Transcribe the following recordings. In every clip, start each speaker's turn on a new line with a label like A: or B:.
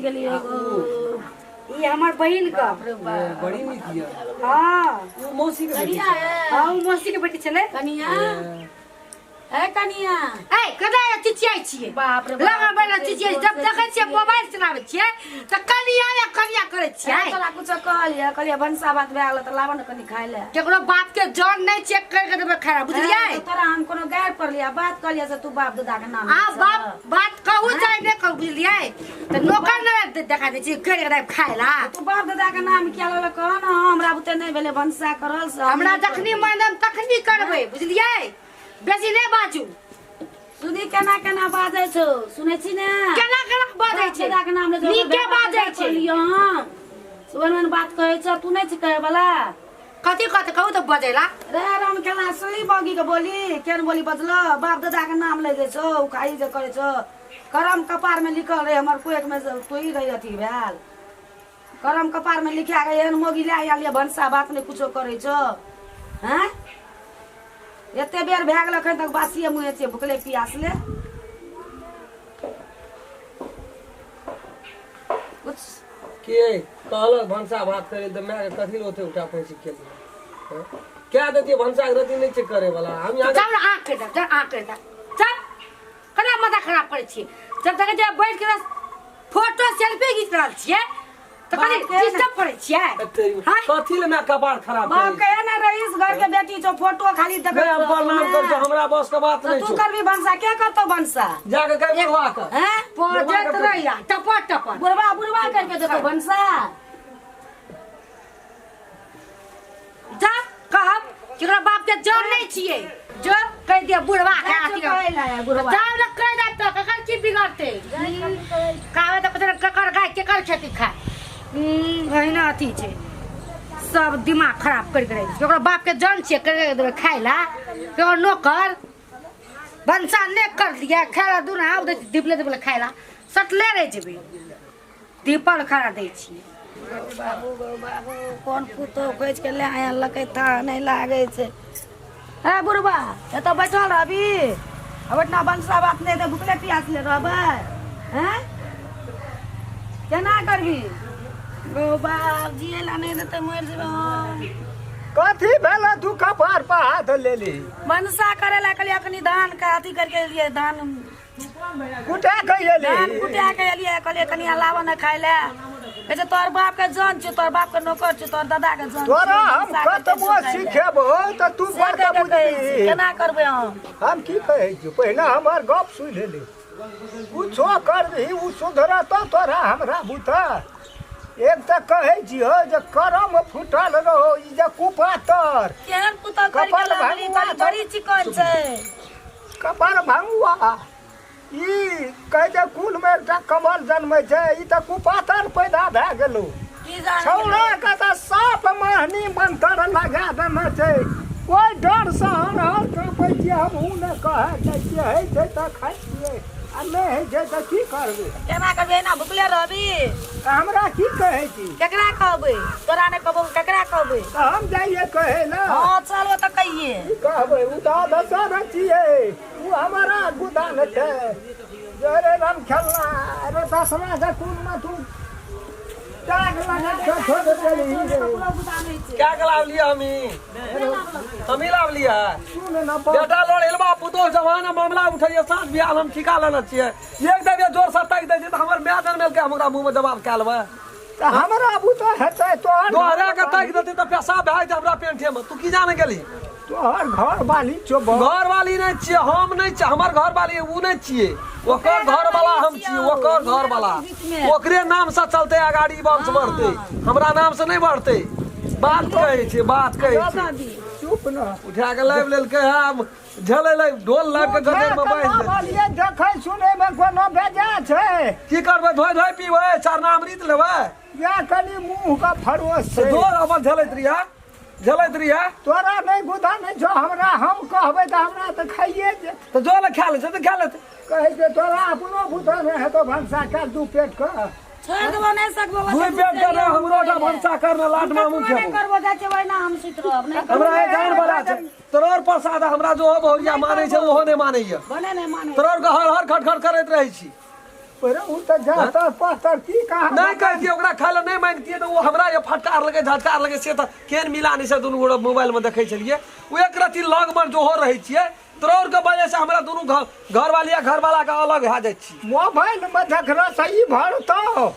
A: गेली
B: ये हमार बहन का
C: बड़ी नीक है।
B: हां
C: वो मौसी के बेटी
A: कनिया है
B: हां वो मौसी के बेटी चले
A: कनिया है कनिया
B: ए कदा चिचियाई छिए
A: बाप रे
B: लगा बेला चिचियाई जब देखै छिए मोबाइल चलाबै छिए त कनिया या कनिया करे छिए
A: तोरा कुछ कहलिए भनसा भात भए गेल त लाबो न कनी खाइ ले
B: केकरो बाप के जान नहीं चेक करके देबे खरा बुझलियै
A: तोरा हम कोनो गैर पर लिया बात कहलिए से तू बाप दादा के नाम
B: आ बाप बात कहू चाहे नहीं कहू बुझलियै त नौकर न देखा दे छी कर के खाइला
A: तू बाप दादा के नाम किया लेले कह न हमरा बुते नहीं भेले भनसा करल से
B: हमरा जखनी मानम तखनी करबै बुझलियै बेसी नहीं बाजू
A: सुनी केना केना बाजै छौ सुनै छी ने
B: केना केना बाजै छै
A: दादा के नाम ले
B: नीके बाजै छै
A: सुबह बात कहै छ तू नहीं छी कहे वाला
B: कथी कथी कहू तो बजेला
A: रे राम केना सली बगी के बोली केन बोली बजलो बाप दादा के नाम ले छौ खाई जे करे छौ करम कपार में लिखल रहे हमर कोई में कोई रही अथी भेल करम कपार में लिखा गए एहन मोगी ले आलिए भनसा बात नहीं कुछो करे छौ हैं एते बेर भए गेल अखन तक बासिए मुँहे छियै भुखले पियासले कुछ
C: के कहलक भनसा भात करे त मैं कथी लोथे उठा पैसे के क्या देती भनसा रति नहीं चेक करे वाला हम यहां
B: चल आंख के चल आंख के चल कना माथा खराब करे छी जब तक जे बैठ के फोटो सेल्फी खींच रहल छियै त कनी डिस्टर्ब करे छियै
C: कथी ले मैं कपार खराब
A: बाप कहे ना रईस घर के बेटी छौ फोटो खाली देखे
C: मैं प्रणाम कर तो हमरा बस के बात नहीं
A: तू
C: छौ
A: करबी भनसा के करतो भनसा
C: जाके कर बुढ़वा के
A: हैं
B: पोजत रहिया टपट टपट
A: बुढ़वा करके देतो भनसा
B: जा कहब केकरा बाप के जान नहीं छियै जो कह दे बुढ़वा के आती
A: बुढ़वा
B: जाव न कह दे तो ककर की बिगड़ते कावे तो पता ककर गाय केकर खेती खाए एहिना अथी छै सब दिमाग खराब कर रहे छै ओकरा बाप के जान छियै कर देबे खाइला केकर नौकर भनसा ने कर दिया खाइला दुना आउ दीपले दीपले खाइला सटले रह जेबे दीपल खड़ा दै छी
A: बाबू कौन पुतो खोज के ले आया लकै था नहीं लागे छै ए बुढ़वा ए तो बैठल रहबी अब इतना भनसा बात नहीं दे भुखले प्यास ले रहबे हैं केना करबी गो बाप जिए ला नहीं देते मर जेबे
D: कथी भेला तू कपार पर हाथ ले ली
A: भनसा करे ला कहलिए अखनी धान का अथी करके लिए धान
D: कुटा कहिए
A: धान
D: ली
A: कुटा के लिए कहलिए कनिया लावा न खाइ ले कहै तोर बाप के जान छै तोर बाप के नौकर छै तोर दादा के जान
D: तोरा हम कतबो सिखेबो त तू बड़का बुद्धि
A: केना करबे
D: हम की कहै छी पहिने हमर गप सुन ले कुछो कर दही उ सुधरा तो तोरा हमरा बुता एक त कहै छियो जे करम फुटल रहो ई जे कुपातर
A: केहन पुतल कपाल भांगी बड़ी चिकन छै
D: कपाल भांगुआ ई कह जे कुल में एकटा कमल जन्मै छै ई त कुपातर पैदा भए गेलो
A: की जान
D: छौड़ा के त साफ महनी मंत्र लगा देने छै कोई डर से हर कांपै छियै हम उ ने कहै छै जे है छै त खाइ छियै आ नहि है छै त की करबै
A: केना करबे ना भुखले रहबी
D: हमरा की कहै छी
A: केकरा कहबै तोरा ने कहबो केकरा कहबै
D: त हम जाइए कहै ना
A: हां चलो त कहिए
D: की कहबै उ त दसर छियै उ हमारा गुदान छै जरे राम खेलना अरे दसरा से कुल में तू टाग लगा के छोड़ देली
C: क्या गलाव लिया हम ही लाव लिया
D: सुन ना
C: बेटा लड़ेलबा पुतो जवाना मामला उठैया साथ बियाह हम ठिका लेना छियै एक देबे जोर से ताक दै छै त हमर माय जन्मेल के हमरा मुंह में जवाब का लेबे
D: त हमरा बुतो हेतै
C: तोहरा के ताक देते त पैसा भए जाए हमरा पेंठे में तू की जाने गेली
D: तोहर घर वाली चो
C: घर वाली नहीं छियै हम नहीं छियै हमर घर वाली उ नहीं छियै ओकर घर वाला हम छियै ओकर घर वाला ओकरे नाम से चलते आगाड़ी वंश बढ़ते हमरा नाम से नहीं बढ़ते बात कहै छै
D: चुप न
C: उठा के लाइव लेल के हम झले ले ढोल लाइव के गदर में बैठ
D: दे देखै सुनै में कोनो भेजा छै
C: की करबै धोय धोय पीबै चारना अमृत लेबै
D: या कनी मुंह का फरोस छै
C: दो अपन झलैत रिया
D: तोरा नहीं बुधा नहीं छौ हमरा हम कहबै त हमरा त खाइए जे
C: तो जो ले खा ले त खा ले
D: कहै छै तोरा अपनो बुधा नहीं हेतो भनसा कर दू पेट का
A: छोड़ देबो नहीं सकबो
C: दू पेट कर हमरो टा भनसा करना लाट में मुंह
A: नहीं
C: खेबो
A: करबो जाय छै वैना हम सीख रहब नहीं
C: हमरा ए जान बड़ा छै तोर प्रसाद हमरा जो बहुरिया मानै छै ओहो नहीं मानैया
A: बने नहीं माने
C: तोर के हर हर खटखट करैत रहै छी
D: पर उ त जाता पातर की कहा
C: नहीं कहती ओकरा खाय ले नहीं मांगती तो वो हमरा ये फटकार लगे झटकार लगे से तो केन मिला नहीं से दुनू गोड़ा मोबाइल में देखे छलिए वो एक रति लग मन जो हो रही छिए तोर के वजह से हमरा दोनों घर वाली या घर वाला का अलग है जाय छी
D: मोबाइल में देखरा सही भरतो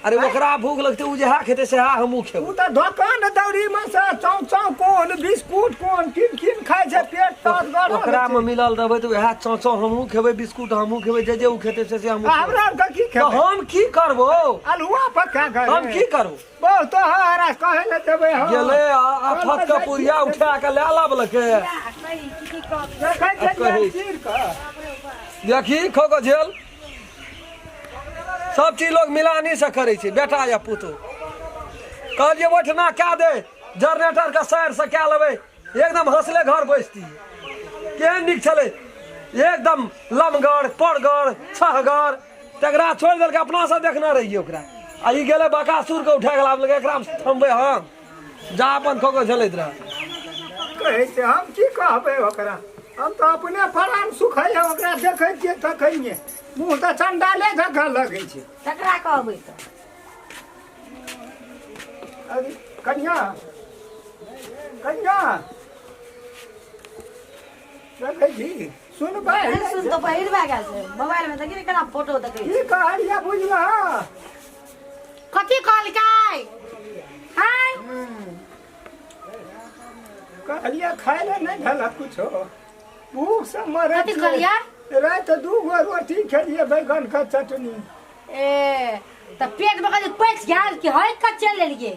C: अरे ओकरा भूख लगते उ जे हा खेते से हा हमहू खेब
D: उ त दुकान दौरी में से चाउ कोन बिस्कुट कोन किन खाय छै पेट तर गड़
C: ओकरा में मिलल रहबे तो वह चौचौ हमहू खेबे बिस्कुट हमहू खेबे जे जे उ खेते से हमहू
D: हमरा का की
C: तो
D: खेबै
C: हम की करबो
D: अलुआ पर क्या करे
C: हम की करबो
D: बहुत तो हरा कहे ले देबै हम
C: गेले आफत का पुरिया उठा के ले लाबलके
D: देखै
C: कही।
D: छै चीर का
C: देखी खो को झेल सब चीज लोग मिलानी से करे छे बेटा या पुतो कहलिए ओठना क्या दे जनरेटर का सैर से क्या लेबे एकदम हंसले घर बैसती केहन नीक छले एकदम लमगढ़ पड़गढ़ छहगढ़ तकरा छोड़ देल के अपना से देखना रहिए ओकरा आ ई गेले बकासुर के उठा के लाबलके एकरा में थमबे हम जा अपन खो को झलैत रह
D: कहै छै हम की कहबै ओकरा हम तो अपने फरान सुखै ओकरा देखै छियै तखैने मुँह तऽ चंडाले जकाँ लगै छै
A: तकरा कहबै तऽ
D: अरे कन्या देखै छी सुनबै
A: नहीं सुन तो पहिर भए गेल छै मोबाइल में देखी केना फोटो देखै
D: की कहलियै बुझलह
B: कथी कहलकै हाय
D: कहलियै खाय ले नहीं भेल कुछो भूख से मरै
B: कथी कहलियै
D: रात 2 गो रोटी खेलिए बैगन का चटनी
B: ए त पेट में कथी पैस गेल कि है कच्चे लेलिए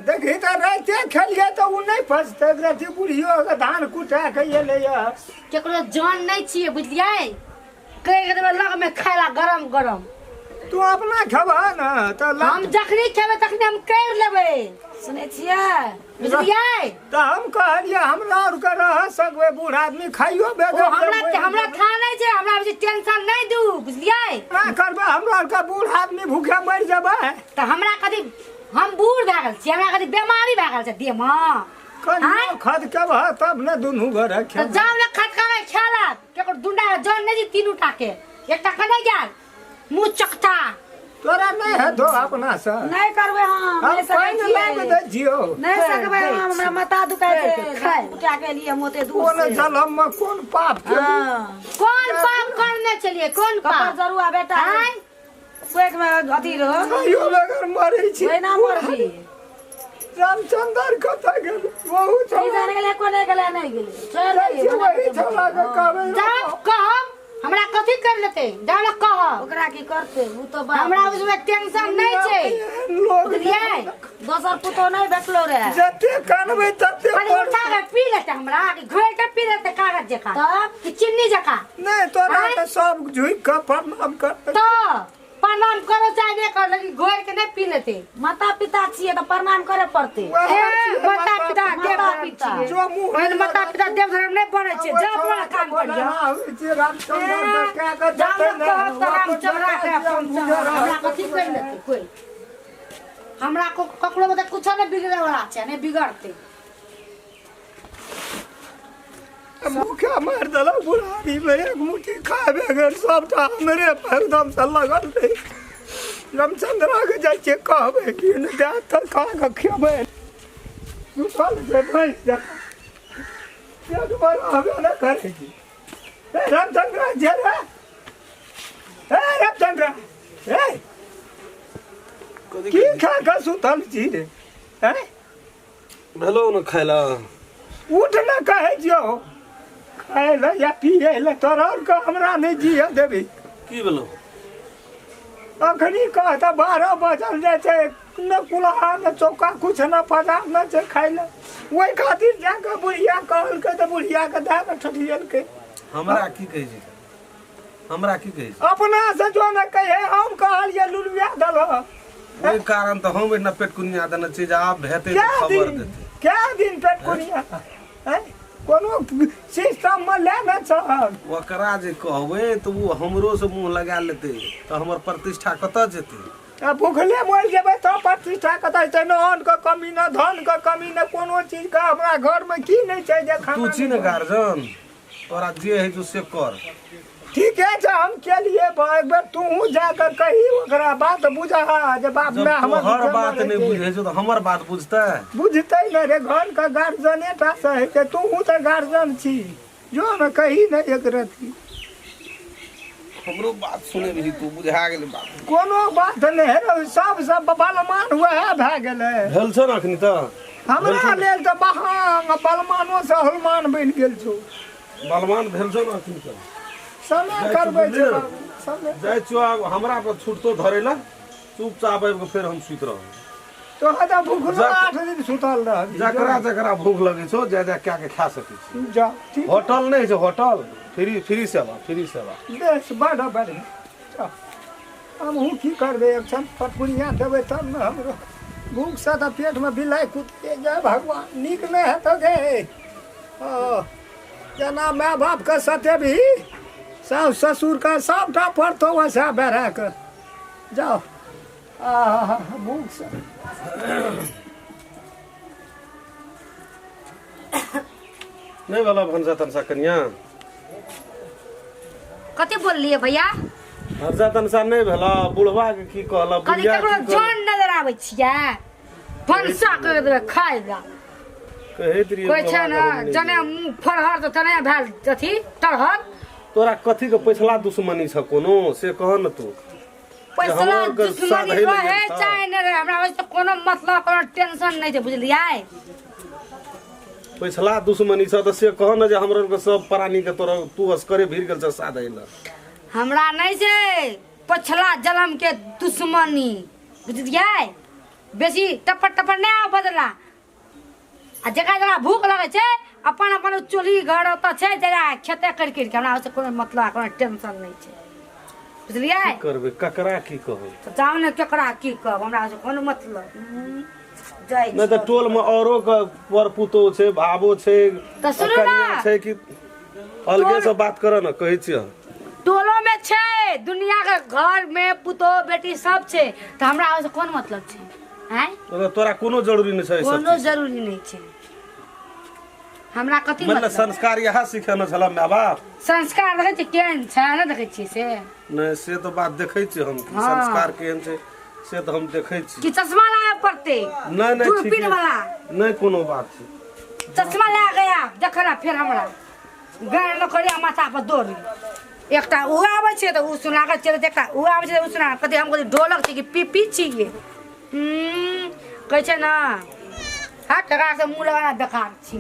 D: देखी तो राते खेलिए तो उ नहीं फसते राती बुढ़ियो के धान कुटा के एले
B: केकरो जान नहीं छिए बुझलिए कह के देबे लग में खायला गरम गरम
D: तू अपना खबा ना तो
B: हम जखनी खेबे तखनी हम कर लेबे
A: सुनै छियै
B: बुझलिए
D: तो हम कहलिए हमरा और के रह सकबे बूढ़ आदमी खाइयो
B: ओ
D: बेगर
B: हमरा था नहीं छै हमरा जे टेंशन नहीं दू बुझलिए
D: ना करबे हमरा और के बूढ़ आदमी भूखे मर जेबे
B: त हमरा कथी हम बूढ़ भए गेल छी हमरा कथी बीमारी भए गेल छै देह में
D: कनियो खद के भा तब न दुनू घर
B: त
D: खे
B: जाओ ने खटकावे खेला केकर दुंडा जान नहीं जी तीनू टाके एकटा कने गेल मुंह चकता
D: तोरा नहीं है दो अपना से
A: नहीं करबै हम
D: हम
A: नहीं सकै
D: पानी लाग
A: छियै
D: दे जियो
A: नहीं सकबै हम हमरा माथा दुखाय छै उठा के लिए मोते दूर
D: कोन
A: से
D: जलम में कोन पाप के
A: हां
B: कौन पाप करने चलिए कौन
A: कपर
B: पाप
A: जरुआ बेटा
B: हैं?
A: पेट में अथी रहो
D: कहियो बेगर मरै छी
A: ओहिना मरबी
D: रामचंद्र कतऽ गेल बहुत
A: ई जाने गेले कोने गेले नहीं गेले चल
D: वही छला के कहबै
B: जाओ कहब हमरा कथी कर लेते जाओ ना कहब
A: ओकरा की करते उ तो
B: हमरा उसमें टेंशन नहीं छै
D: लोग
B: बुझलिए
A: दोसर पुतो नहीं भेटलो रे
D: जते कानबै तते
B: कनी उठा के पी लेते हमरा कि घोर के पी लेते कागज जका
A: तब
B: कि चीनी जका
D: नहीं तोरा
B: हैं?
D: तो सब झुक के प्रणाम करते
B: तो प्रणाम करो चाहे नहीं कर लेकिन घोर के नहीं पी लेते
A: माता पिता छिए तो प्रणाम करे पड़ते
B: ए माता पिता देव
A: माता
B: धर्म
A: पिता।
B: छिए
D: जो मुंह
B: ओहन माता पिता देव धर्म नहीं बने छै जा अपना काम करियो
D: रामचंद्र के के
B: जाओ ना कहब तो रामचंद्र के अपन हमरा कथी कर लेते कोई हमरा को ककरो बता कुछ नहीं बिगड़े वाला छै नहीं बिगड़ते
D: मुखा मार दला बुढ़ारी में एक मुट्ठी खाबे अगर सबटा हमरे पर दम से लगल रही रामचंद्र के जाय छै कहबे कि न दे त खा के खेबे सुतल जे भैंस जा ये दोबारा हवे न करे छी ए रामचंद्र जे रे ए रामचंद्र ए की खा के सुतल छी रे हैं
C: भेलो न खाइला
D: उठ न कहे जियो खाए ले या पिए ले तोरा और का हमरा नहीं जिए देबी
C: की भेलो
D: अखनी कहता 12 बजल जाए छै न कुल्हा न चौका कुछ न पजा न छै खाए ले वही खातिर जाके बुढ़िया कहल के त बुढ़िया के दा के ठठियल के
C: हमरा की कहै छै हमरा की कहै छै
D: अपना से जो न कहे हम कहल ये लुलुआ दल
C: ओहि कारण तो हम इतना पेट कुनिया देना चाहिए आप भेटे
D: क्या
C: तो खबर
D: दिन
C: देते
D: क्या दिन पेट कुनिया हैं कोनो सिस्टम में लेना चाहब
C: ओकरा जे कहबै तो वो हमरो से मुंह लगा लेते तो हमर प्रतिष्ठा कतऽ जेतै
D: आ भूखले मर जेबै तो प्रतिष्ठा कतऽ छै न अन्न के कमी न धन के कमी न कोनो चीज के हमरा घर में की नहीं छै जे खाना
C: तू छी न गार्जियन तोरा जे है जो से कर
D: ठीक है जो हम के लिए एक बार तू जाकर कही ओकरा बात बुझा जे बाप
C: जब
D: में
C: तू
D: हमर
C: हर बात नहीं बुझे छो तो हमर बात बुझता है।
D: बुझते न रे घर का गार्जियने टा से है के तू तो गार्जियन छी जो मैं कही न एक रती
C: हमरो बात सुने भी तू बुझा गेल बात
D: कोनो बात नहीं है रे, सब बलमान हुआ है भए गेलै
C: भेल छ न अखनी त
D: हमरा लेल तो बहांग बलमानो से हनुमान बन गेल छौ
C: बलवान भेल छ न अखनी त
D: समय करबै छै समय
C: जाय छियो आब हमरा पर छूटतो धरे ला चुपचाप आबि के फेर हम सुत रह
D: तो हदा भूख
C: जा-
D: 8 दिन सुतल रह
C: जकरा भूख लगे छो जा क्या के खा सकै छी।
D: जा ठीक
C: होटल नहीं छै होटल फ्री सेवा
D: देश बड़ बढ़िया हम हूँ की करबै एक क्षण पटपुरिया देबै तब न हमरो भूख से तो पेट में बिलाई कुत्ते जय भगवान नीक नहीं है तो गे जना माय बाप के सत्य भी सास ससुर का सबटा पड़तो वैसा बेरा के जाओ भूख से
C: नहीं वाला भंसा तनसा कन्या
B: कते बोललिए भैया
C: भंसा तनसा नहीं भेला बुढ़वा के की कहला
B: कदी
C: बुढ़िया
B: ककरो
C: की
B: जान नजर आबै छियै भनसा कर देबै खाइ ला
C: कहैत रहिए
B: कोइ छै ने जने मुंह फरहर तऽ तने भेल अथी तरहर
C: तोरा कथी के पैसला दुश्मनी छ कोनो से कह न तू
B: पैसा
C: हमर के
B: दुश्मनी
C: साथ है
B: रहे
C: लेकिन
B: चाहे न रहे हमरा वास्ते कोनो मतलब कोनो टेंशन नहीं छै बुझलियै
C: पैसला दुश्मनी छ त से कह न जे हमर के सब प्राणी के तोरा तू असकरे भीड़ गेल छ साथ है
B: हमरा नहीं छै पछला जन्म के दुश्मनी बुझलियै बेसी टपर नहीं आ बदला आ जकरा भूख लगे छै अपन अपन चूल्ही घर ओतऽ छै जरा खेते कर के हमरा से कोनो मतलब कोनो टेंशन नहीं छै बुझलियै
C: की करबे ककरा की कहब
B: तो जाओ ने केकरा की कहब हमरा से कोनो मतलब जाय
C: नहीं तो टोल में औरो के पर पुतो छै भावो छै
B: तो सुनू
C: कन्या
B: ना।
C: छै कि अलगे से बात कर न कहै छियै
B: टोलो में छै दुनिया के घर में पुतो बेटी सब छै तो हमरा से कोन मतलब छै हैं
C: तो तोरा कोनो जरूरी नहीं छै
B: कोनो जरूरी नहीं छै हमरा कथी
C: मतलब
B: मतलब
C: संस्कार यहाँ सिखाना छला माय बाप
B: संस्कार देखै छी केहन छै ना देखै छी से
C: नहीं से तो बात देखै छी हम कि
B: हाँ।
C: संस्कार केहन छै से तो हम देखै छी
B: कि चश्मा लाए पड़ते
C: नहीं नहीं ठीक
B: दूरबीन
C: है
B: वाला
C: नहीं कोनो बात छै
B: चश्मा ला गया देखला फिर हमरा गाड़ न करिया माथा पर दौड़ी एकटा उ आबै छै त उ सुना के चले एकटा उ आबै छै उ सुना कथी हम कथी ढोलक छै कि पीपी छिए कहै छै ना हट टका से मुंह लगाना बेकार छी